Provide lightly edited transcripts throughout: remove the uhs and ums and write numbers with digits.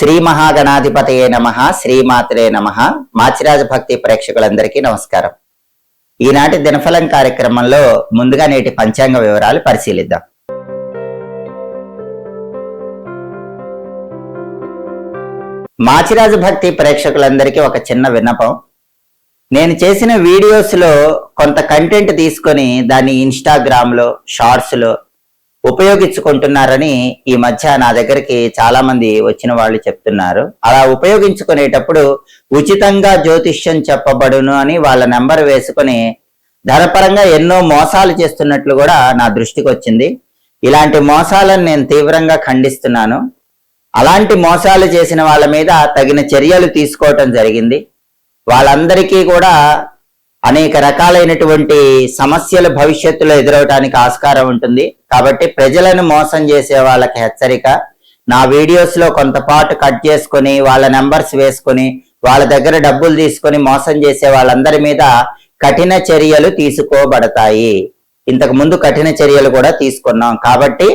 శ్రీ మహాగణాధిపతయే నమః, శ్రీమాత్రే నమః. మాచిరాజ భక్తి ప్రేక్షకులందరికీ నమస్కారం. ఈనాటి దినఫలం కార్యక్రమంలో ముందుగా నేటి పంచాంగ వివరాలు పరిశీలిద్దాం. మాచిరాజ భక్తి ప్రేక్షకులందరికీ ఒక చిన్న విన్నపం. నేను చేసిన వీడియోస్లో కొంత కంటెంట్ తీసుకొని దాన్ని ఇన్స్టాగ్రామ్లో షార్ట్స్లో ఉపయోగించుకుంటున్నారని ఈ మధ్య నా దగ్గరికి చాలా మంది వచ్చిన వాళ్ళు చెప్తున్నారు. అలా ఉపయోగించుకునేటప్పుడు ఉచితంగా జ్యోతిష్యం చెప్పబడును అని వాళ్ళ నెంబర్ వేసుకొని ధనపరంగా ఎన్నో మోసాలు చేస్తున్నట్లు కూడా నా దృష్టికి వచ్చింది. ఇలాంటి మోసాలను నేను తీవ్రంగా ఖండిస్తున్నాను. అలాంటి మోసాలు చేసిన వాళ్ళ మీద తగిన చర్యలు తీసుకోవటం జరిగింది. వాళ్ళందరికీ కూడా అనేక రకాలైనటువంటి సమస్యలు భవిష్యత్తులో ఎదురవటానికి ఆస్కారం ఉంటుంది. కాబట్టి ప్రజలను మోసం చేసే వాళ్ళకి హెచ్చరిక. నా వీడియోస్ లో కొంతపాటు కట్ చేసుకొని వాళ్ళ నెంబర్స్ వేసుకొని వాళ్ళ దగ్గర డబ్బులు తీసుకొని మోసం చేసే వాళ్ళందరి మీద కఠిన చర్యలు తీసుకోబడతాయి. ఇంతకు ముందు కఠిన చర్యలు కూడా తీసుకున్నాం. కాబట్టి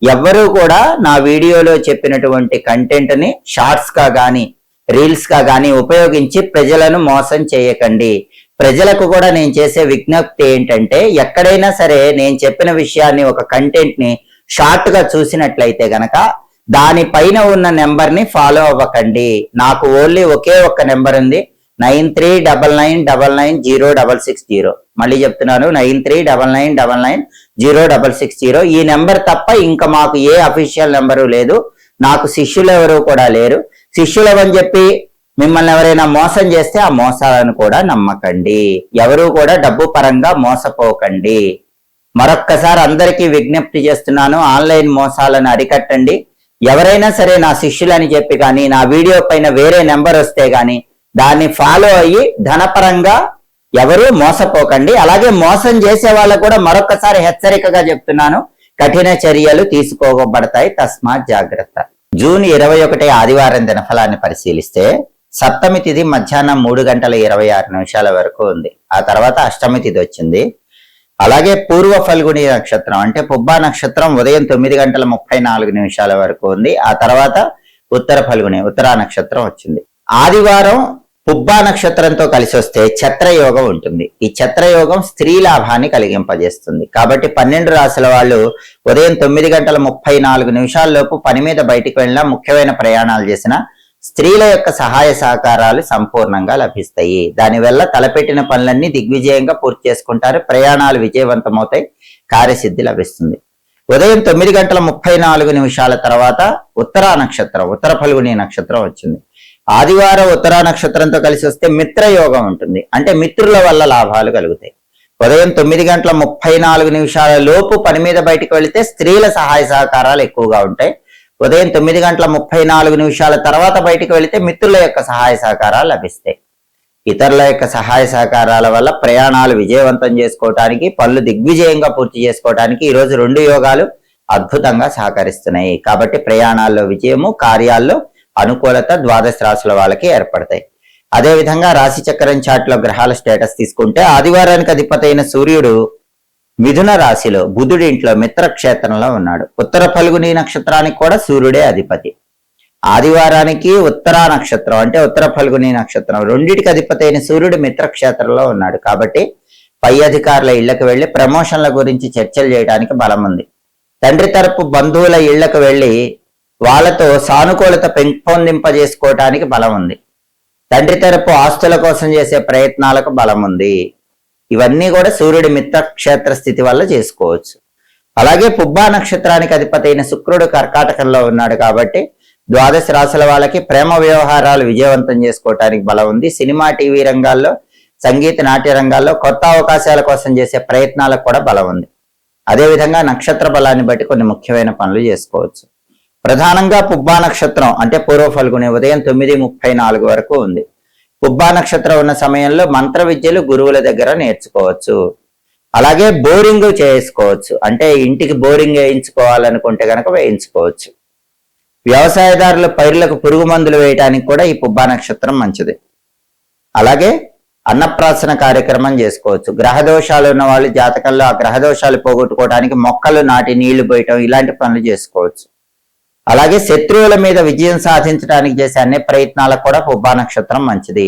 ఎవ్వరూ కూడా నా వీడియోలో చెప్పినటువంటి కంటెంట్ ని షార్ట్స్ గా గానీ రీల్స్ గా గానీ ఉపయోగించి ప్రజలను మోసం చేయకండి. ప్రజలకు కూడా నేను చేసే విజ్ఞప్తి ఏంటంటే, ఎక్కడైనా సరే నేను చెప్పిన విషయాన్ని ఒక కంటెంట్ ని షార్ట్ గా చూసినట్లయితే గనక దానిపైన ఉన్న నెంబర్ ని ఫాలో అవ్వకండి. నాకు ఓన్లీ ఒకే ఒక్క నెంబర్ ఉంది, 9399990660. మళ్ళీ చెప్తున్నాను, 9399990660. ఈ నెంబర్ తప్ప ఇంకా మాకు ఏ అఫీషియల్ నెంబరు లేదు. నాకు శిష్యులు ఎవరు కూడా లేరు. శిష్యులవని చెప్పి మిమ్మల్ని ఎవరైనా మోసం చేస్తే ఆ మోసాలను కూడా నమ్మకండి. ఎవరు కూడా డబ్బు పరంగా మోసపోకండి. మరొక్కసారి అందరికీ విజ్ఞప్తి చేస్తున్నాను, ఆన్లైన్ మోసాలను అరికట్టండి. ఎవరైనా సరే నా శిష్యులని చెప్పి కానీ నా వీడియో పైన వేరే నెంబర్ వస్తే గానీ దాన్ని ఫాలో అయ్యి ధనపరంగా ఎవరు మోసపోకండి. అలాగే మోసం చేసే వాళ్ళకు కూడా మరొకసారి హెచ్చరికగా చెప్తున్నాను, కఠిన చర్యలు తీసుకోబడతాయి. తస్మాత్ జాగ్రత్త. జూన్ 21 ఆదివారం దినఫలాన్ని పరిశీలిస్తే సప్తమి తిథి మధ్యాహ్నం 3:26 వరకు ఉంది. ఆ తర్వాత అష్టమి తిథి వచ్చింది. అలాగే పూర్వ ఫల్గుని నక్షత్రం అంటే పుబ్బా నక్షత్రం ఉదయం 9:34 వరకు ఉంది. ఆ తర్వాత ఉత్తర ఫల్గుని ఉత్తరా నక్షత్రం వచ్చింది. ఆదివారం పుబ్బా నక్షత్రంతో కలిసి వస్తే ఛత్రయోగం ఉంటుంది. ఈ ఛత్రయోగం స్త్రీ లాభాన్ని కలిగింపజేస్తుంది. కాబట్టి 12 రాశుల వాళ్ళు ఉదయం 9:34 లోపు పని మీద బయటికి వెళ్ళినా, ముఖ్యమైన ప్రయాణాలు చేసినా స్త్రీల యొక్క సహాయ సహకారాలు సంపూర్ణంగా లభిస్తాయి. దానివల్ల తలపెట్టిన పనులన్నీ దిగ్విజయంగా పూర్తి చేసుకుంటారు. ప్రయాణాలు విజయవంతమవుతాయి. కార్యసిద్ధి లభిస్తుంది. ఉదయం 9:34 తర్వాత ఉత్తరా నక్షత్రం ఉత్తర ఫల్గుని నక్షత్రం వచ్చింది. ఆదివారం ఉత్తరా నక్షత్రంతో కలిసి వస్తే మిత్రయోగం ఉంటుంది. అంటే మిత్రుల వల్ల లాభాలు కలుగుతాయి. ఉదయం 9:34 లోపు పని మీద బయటకు వెళితే స్త్రీల సహాయ సహకారాలు ఎక్కువగా ఉంటాయి. ఉదయం 9:34 తర్వాత బయటకు వెళితే మిత్రుల యొక్క సహాయ సహకారాలు లభిస్తాయి. ఇతరుల యొక్క సహాయ సహకారాల వల్ల ప్రయాణాలు విజయవంతం చేసుకోవటానికి, పనులు దిగ్విజయంగా పూర్తి చేసుకోవటానికి ఈరోజు 2 యోగాలు అద్భుతంగా సహకరిస్తున్నాయి. కాబట్టి ప్రయాణాల్లో విజయము, కార్యాల్లో అనుకూలత ద్వాదశ రాశుల వాళ్ళకి ఏర్పడతాయి. అదేవిధంగా రాశి చక్రం చాట్ లో గ్రహాల స్టేటస్ తీసుకుంటే ఆదివారానికి అధిపతి అయిన సూర్యుడు మిథున రాశిలో బుధుడి ఇంట్లో మిత్రక్షేత్రంలో ఉన్నాడు. ఉత్తర ఫల్గుని నక్షత్రానికి కూడా సూర్యుడే అధిపతి. ఆదివారానికి ఉత్తరా నక్షత్రం అంటే ఉత్తర ఫల్గుని నక్షత్రం రెండింటికి అధిపతి అయిన సూర్యుడు మిత్రక్షేత్రంలో ఉన్నాడు. కాబట్టి పై అధికారుల ఇళ్లకు వెళ్లి ప్రమోషన్ల గురించి చర్చలు చేయడానికి బలం ఉంది. తండ్రి తరపు బంధువుల ఇళ్లకు వెళ్లి వాళ్ళతో సానుకూలత పెంపొందింపజేసుకోవటానికి బలం ఉంది. తండ్రి తరపు ఆస్తుల కోసం చేసే ప్రయత్నాలకు బలం ఉంది. ఇవన్నీ కూడా సూర్యుడి మిత్రక్షేత్ర స్థితి వల్ల చేసుకోవచ్చు. అలాగే పుబ్బా నక్షత్రానికి అధిపతి అయిన శుక్రుడు కర్కాటకంలో ఉన్నాడు. కాబట్టి ద్వాదశ రాశుల వాళ్ళకి ప్రేమ వ్యవహారాలు విజయవంతం చేసుకోవటానికి బలం ఉంది. సినిమా, టీవీ రంగాల్లో, సంగీత, నాట్య రంగాల్లో కొత్త అవకాశాల కోసం చేసే ప్రయత్నాలకు కూడా బలం ఉంది. అదేవిధంగా నక్షత్ర బలాన్ని బట్టి కొన్ని ముఖ్యమైన పనులు చేసుకోవచ్చు. ప్రధానంగా పుబ్బా నక్షత్రం అంటే పూర్వ ఫల్గుని ఉదయం 9:34 వరకు ఉంది. పుబ్బా నక్షత్రం ఉన్న సమయంలో మంత్ర విద్యలు గురువుల దగ్గర నేర్చుకోవచ్చు. అలాగే బోరింగ్ చేసుకోవచ్చు. అంటే ఇంటికి బోరింగ్ వేయించుకోవాలనుకుంటే కనుక వేయించుకోవచ్చు. వ్యవసాయదారుల పైర్లకు పురుగు మందులు వేయటానికి కూడా ఈ పుబ్బా నక్షత్రం మంచిది. అలాగే అన్నప్రాసన కార్యక్రమం చేసుకోవచ్చు. గ్రహదోషాలు ఉన్న వాళ్ళు జాతకంలో ఆ గ్రహదోషాలు పోగొట్టుకోవడానికి మొక్కలు నాటి నీళ్లు పోయటం ఇలాంటి పనులు చేసుకోవచ్చు. అలాగే శత్రువుల మీద విజయం సాధించడానికి చేసే అన్ని ప్రయత్నాలకు కూడా పుబ్బా నక్షత్రం మంచిది.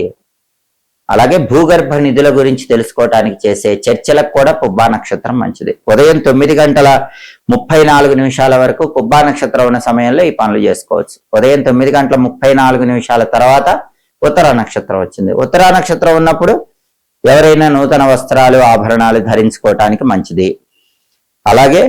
అలాగే భూగర్భ నిధుల గురించి తెలుసుకోవటానికి చేసే చర్చలకు కూడా పుబ్బా నక్షత్రం మంచిది. ఉదయం 9:34 వరకు పుబ్బా నక్షత్రం ఉన్న సమయంలో ఈ పనులు చేసుకోవచ్చు. ఉదయం 9:34 తర్వాత ఉత్తరా నక్షత్రం వచ్చింది. ఉత్తరా నక్షత్రం ఉన్నప్పుడు ఎవరైనా నూతన వస్త్రాలు ఆభరణాలు ధరించుకోవటానికి మంచిది. అలాగే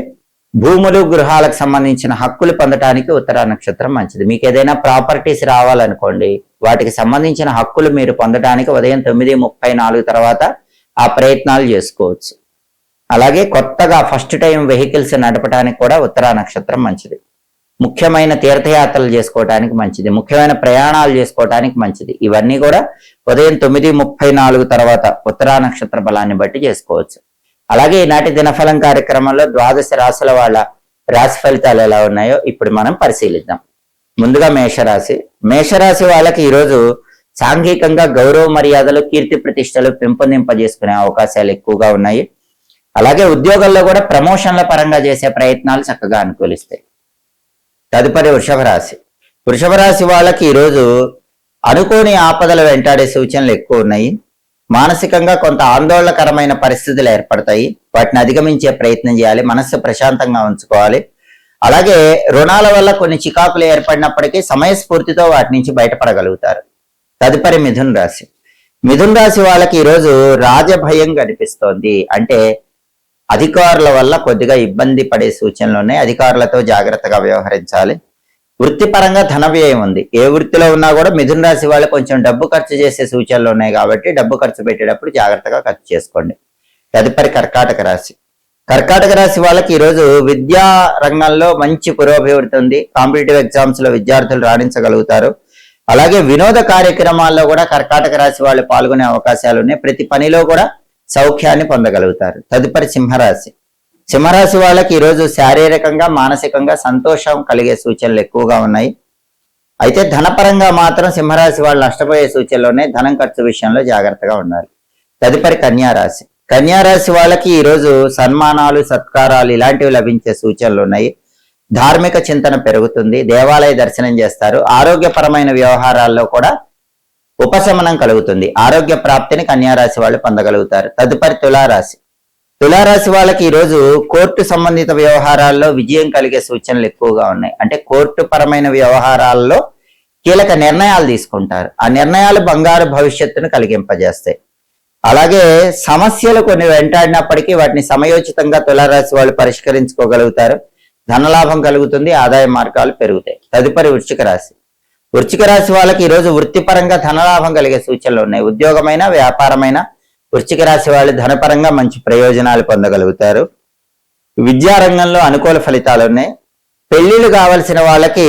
భూములు గృహాలకు సంబంధించిన హక్కులు పొందటానికి ఉత్తరా నక్షత్రం మంచిది. మీకు ఏదైనా ప్రాపర్టీస్ రావాలనుకోండి, వాటికి సంబంధించిన హక్కులు మీరు పొందటానికి ఉదయం 9:34 తర్వాత ఆ ప్రయత్నాలు చేసుకోవచ్చు. అలాగే కొత్తగా ఫస్ట్ టైం వెహికల్స్ నడపడానికి కూడా ఉత్తరా నక్షత్రం మంచిది. ముఖ్యమైన తీర్థయాత్రలు చేసుకోవటానికి మంచిది. ముఖ్యమైన ప్రయాణాలు చేసుకోవటానికి మంచిది. ఇవన్నీ కూడా ఉదయం 9:34 తర్వాత ఉత్తరా నక్షత్ర బలాన్ని బట్టి చేసుకోవచ్చు. అలాగే ఈనాటి దినఫలం కార్యక్రమంలో 12 రాశుల వాళ్ళ రాశి ఫలితాలు ఎలా ఉన్నాయో ఇప్పుడు మనం పరిశీలిద్దాం. ముందుగా మేషరాశి. మేషరాశి వాళ్ళకి ఈరోజు సాంఘికంగా గౌరవ మర్యాదలు, కీర్తి ప్రతిష్టలు పెంపొందింపజేసుకునే అవకాశాలు ఎక్కువగా ఉన్నాయి. అలాగే ఉద్యోగాల్లో కూడా ప్రమోషన్ల పరంగా చేసే ప్రయత్నాలు చక్కగా అనుకూలిస్తాయి. తదుపరి వృషభ రాశి. వృషభ రాశి వాళ్ళకి ఈరోజు అనుకోని ఆపదలు వెంటాడే సూచనలు ఎక్కువ ఉన్నాయి. మానసికంగా కొంత ఆందోళనకరమైన పరిస్థితులు ఏర్పడతాయి. వాటిని అధిగమించే ప్రయత్నం చేయాలి. మనస్సు ప్రశాంతంగా ఉంచుకోవాలి. అలాగే రుణాల వల్ల కొన్ని చికాకులు ఏర్పడినప్పటికీ సమయస్ఫూర్తితో వాటి నుంచి బయటపడగలుగుతారు. తదుపరి మిథున రాశి. మిథున రాశి వాళ్ళకి ఈరోజు రాజభయం కనిపిస్తోంది. అంటే అధికారుల వల్ల కొద్దిగా ఇబ్బంది పడే సూచనలు ఉన్నాయి. అధికారులతో జాగ్రత్తగా వ్యవహరించాలి. వృత్తిపరంగా ధన వ్యయం ఉంది. ఏ వృత్తిలో ఉన్నా కూడా మిథున రాశి వాళ్ళు కొంచెం డబ్బు ఖర్చు చేసే సూచనలు ఉన్నాయి కాబట్టి డబ్బు ఖర్చు పెట్టేటప్పుడు జాగ్రత్తగా ఖర్చు చేసుకోండి. తదుపరి కర్కాటక రాశి. కర్కాటక రాశి వాళ్ళకి ఈరోజు విద్యా రంగంలో మంచి పురోభివృద్ధి ఉంది. కాంపిటేటివ్ ఎగ్జామ్స్ లో విద్యార్థులు రాణించగలుగుతారు. అలాగే వినోద కార్యక్రమాల్లో కూడా కర్కాటక రాశి వాళ్ళు పాల్గొనే అవకాశాలు ఉన్నాయి. ప్రతి పనిలో కూడా సౌఖ్యాన్ని పొందగలుగుతారు. తదుపరి సింహరాశి. సింహరాశి వాళ్ళకి ఈరోజు శారీరకంగా మానసికంగా సంతోషం కలిగే సూచనలు ఎక్కువగా ఉన్నాయి. అయితే ధనపరంగా మాత్రం సింహరాశి వాళ్ళు నష్టపోయే సూచనలు ఉన్నాయి. ధనం ఖర్చు విషయంలో జాగ్రత్తగా ఉండాలి. తదుపరి కన్యారాశి. కన్యారాశి వాళ్ళకి ఈరోజు సన్మానాలు, సత్కారాలు ఇలాంటివి లభించే సూచనలు ఉన్నాయి. ధార్మిక చింతన పెరుగుతుంది. దేవాలయ దర్శనం చేస్తారు. ఆరోగ్యపరమైన వ్యవహారాల్లో కూడా ఉపశమనం కలుగుతుంది. ఆరోగ్య ప్రాప్తిని కన్యారాశి వాళ్ళు పొందగలుగుతారు. తదుపరి తులారాశి. తులారాశి వాళ్ళకి ఈరోజు కోర్టు సంబంధిత వ్యవహారాల్లో విజయం కలిగే సూచనలు ఎక్కువగా ఉన్నాయి. అంటే కోర్టు పరమైన వ్యవహారాల్లో కీలక నిర్ణయాలు తీసుకుంటారు. ఆ నిర్ణయాలు బంగారు భవిష్యత్తును కలిగింపజేస్తాయి. అలాగే సమస్యలు కొన్ని వెంటాడినప్పటికీ వాటిని సమయోచితంగా తులారాశి వాళ్ళు పరిష్కరించుకోగలుగుతారు. ధనలాభం కలుగుతుంది. ఆదాయ మార్గాలు పెరుగుతాయి. తదుపరి వృశ్చిక రాశి. వృశ్చిక రాశి వాళ్ళకి ఈరోజు వృత్తిపరంగా ధనలాభం కలిగే సూచనలు ఉన్నాయి. ఉద్యోగమైన వ్యాపారమైన వృశ్చిక రాశి వాళ్ళు ధనపరంగా మంచి ప్రయోజనాలు పొందగలుగుతారు. విద్యారంగంలో అనుకూల ఫలితాలు ఉన్నాయి. పెళ్లిళ్ళు కావలసిన వాళ్ళకి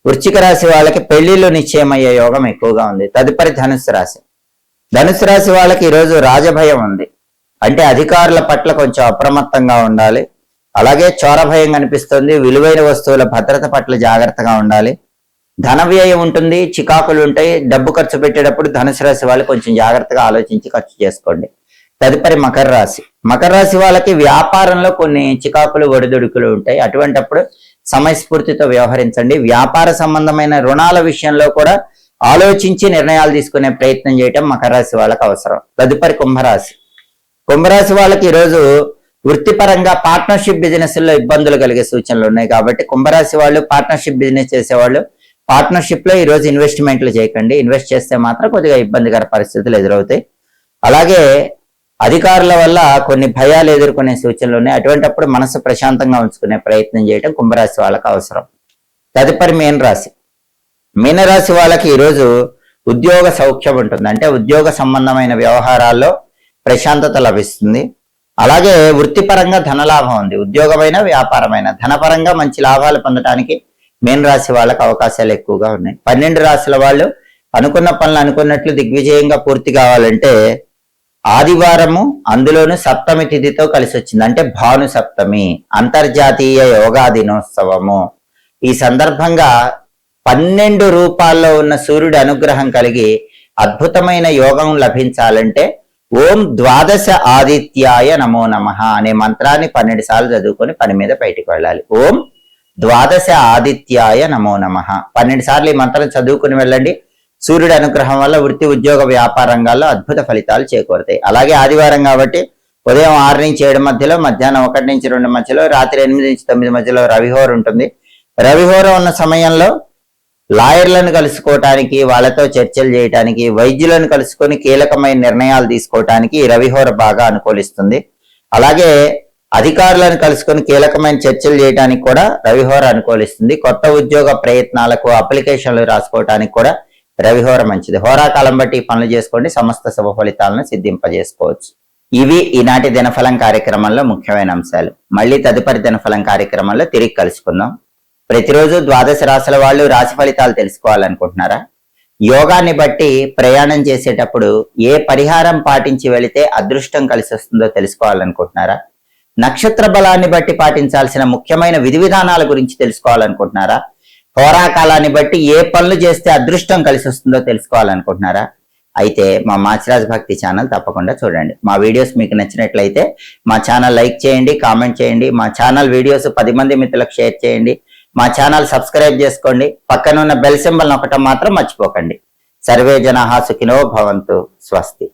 వృశ్చిక రాశి వాళ్ళకి పెళ్లిళ్ళు నిశ్చయమయ్యే యోగం ఎక్కువగా ఉంది. తదుపరి ధనుస్సు రాశి. ధనుస్సు రాశి వాళ్ళకి ఈరోజు రాజభయం ఉంది. అంటే అధికారుల పట్ల కొంచెం అప్రమత్తంగా ఉండాలి. అలాగే చోర భయం కనిపిస్తుంది. విలువైన వస్తువుల భద్రత పట్ల జాగ్రత్తగా ఉండాలి. ధన వ్యయం ఉంటుంది. చికాకులు ఉంటాయి. డబ్బు ఖర్చు పెట్టేటప్పుడు ధనుసు రాశి వాళ్ళు కొంచెం జాగ్రత్తగా ఆలోచించి ఖర్చు చేసుకోండి. తదుపరి మకర రాశి. మకర రాశి వాళ్ళకి వ్యాపారంలో కొన్ని చికాకులు, ఒడిదుడుకులు ఉంటాయి. అటువంటప్పుడు సమయస్ఫూర్తితో వ్యవహరించండి. వ్యాపార సంబంధమైన రుణాల విషయంలో కూడా ఆలోచించి నిర్ణయాలు తీసుకునే ప్రయత్నం చేయటం మకర రాశి వాళ్ళకి అవసరం. తదుపరి కుంభరాశి. కుంభరాశి వాళ్ళకి ఈరోజు వృత్తిపరంగా పార్ట్నర్షిప్ బిజినెస్ లో ఇబ్బందులు కలిగే సూచనలు ఉన్నాయి. కాబట్టి కుంభరాశి వాళ్ళు పార్ట్నర్షిప్ బిజినెస్ చేసేవాళ్ళు పార్ట్నర్షిప్ లో ఈరోజు ఇన్వెస్ట్మెంట్లు చేయకండి. ఇన్వెస్ట్ చేస్తే మాత్రం కొద్దిగా ఇబ్బందికర పరిస్థితులు ఎదురవుతాయి. అలాగే అధికారుల వల్ల కొన్ని భయాలు ఎదుర్కొనే సూచనలు ఉన్నాయి. అటువంటిప్పుడు మనసు ప్రశాంతంగా ఉంచుకునే ప్రయత్నం చేయడం కుంభరాశి వాళ్ళకి అవసరం. తదుపరి మీనరాశి. మీనరాశి వాళ్ళకి ఈరోజు ఉద్యోగ సౌఖ్యం ఉంటుంది. అంటే ఉద్యోగ సంబంధమైన వ్యవహారాల్లో ప్రశాంతత లభిస్తుంది. అలాగే వృత్తిపరంగా ధనలాభం ఉంది. ఉద్యోగమైన వ్యాపారమైన ధనపరంగా మంచి లాభాలు పొందడానికి మీనరాశి వాళ్ళకి అవకాశాలు ఎక్కువగా ఉన్నాయి. 12 రాశుల వాళ్ళు అనుకున్న పనులు అనుకున్నట్లు దిగ్విజయంగా పూర్తి కావాలంటే ఆదివారము, అందులోనూ సప్తమి తిథితో కలిసి వచ్చింది. అంటే భాను సప్తమి, అంతర్జాతీయ యోగా దినోత్సవము. ఈ సందర్భంగా 12 రూపాల్లో ఉన్న సూర్యుడి అనుగ్రహం కలిగి అద్భుతమైన యోగం లభించాలంటే ఓం ద్వాదశ ఆదిత్యాయ నమో నమః అనే మంత్రాన్ని 12 సార్లు చదువుకొని పని మీద బయటికి వెళ్ళాలి. ఓం ద్వాదశ ఆదిత్యాయ నమో నమః 12 సార్లు ఈ మంత్రం చదువుకుని వెళ్ళండి. సూర్యుడి అనుగ్రహం వల్ల వృత్తి, ఉద్యోగ, వ్యాపార రంగాల్లో అద్భుత ఫలితాలు చేకూరుతాయి. అలాగే ఆదివారం కాబట్టి ఉదయం 6 నుంచి 7 మధ్యలో, మధ్యాహ్నం 1 నుంచి 2 మధ్యలో, రాత్రి 8 నుంచి 9 మధ్యలో రవిహోర ఉంటుంది. రవిహోర ఉన్న సమయంలో లాయర్లను కలుసుకోవటానికి, వాళ్ళతో చర్చలు చేయటానికి, వైద్యులను కలుసుకొని కీలకమైన నిర్ణయాలు తీసుకోవటానికి రవిహోర బాగా అనుకూలిస్తుంది. అలాగే అధికారులను కలుసుకొని కీలకమైన చర్చలు చేయడానికి కూడా రవిహోర అనుకూలిస్తుంది. కొత్త ఉద్యోగ ప్రయత్నాలకు, అప్లికేషన్లు రాసుకోవటానికి కూడా రవిహోర మంచిది. హోరాకాలం బట్టి పనులు చేసుకోండి, సమస్త శుభ ఫలితాలను సిద్ధింపజేసుకోవచ్చు. ఇవి ఈనాటి దినఫలం కార్యక్రమంలో ముఖ్యమైన అంశాలు. మళ్ళీ తదుపరి దినఫలం కార్యక్రమంలో తిరిగి కలుసుకుందాం. ప్రతిరోజు ద్వాదశ రాశుల వాళ్ళు రాశి ఫలితాలు తెలుసుకోవాలనుకుంటున్నారా? యోగాన్ని బట్టి ప్రయాణం చేసేటప్పుడు ఏ పరిహారం పాటించి వెళితే అదృష్టం కలిసి వస్తుందో తెలుసుకోవాలనుకుంటున్నారా? నక్షత్ర బలాన్ని బట్టి పాటించాల్సిన ముఖ్యమైన విధి విధానాల గురించి తెలుసుకోవాలనుకుంటున్నారా? హోరాకాలాన్ని బట్టి ఏ పనులు చేస్తే అదృష్టం కలిసి వస్తుందో తెలుసుకోవాలనుకుంటున్నారా? అయితే మా మాచిరాజ్ భక్తి ఛానల్ తప్పకుండా చూడండి. మా వీడియోస్ మీకు నచ్చినట్లయితే మా ఛానల్ లైక్ చేయండి, కామెంట్ చేయండి. మా ఛానల్ వీడియోస్ 10 మంది మిత్రులకు షేర్ చేయండి. మా ఛానల్ సబ్స్క్రైబ్ చేసుకోండి. పక్కన ఉన్న బెల్ సింబల్ నొక్కటం మాత్రం మర్చిపోకండి. సర్వే జనాః సుఖినో భవంతు. స్వస్తి.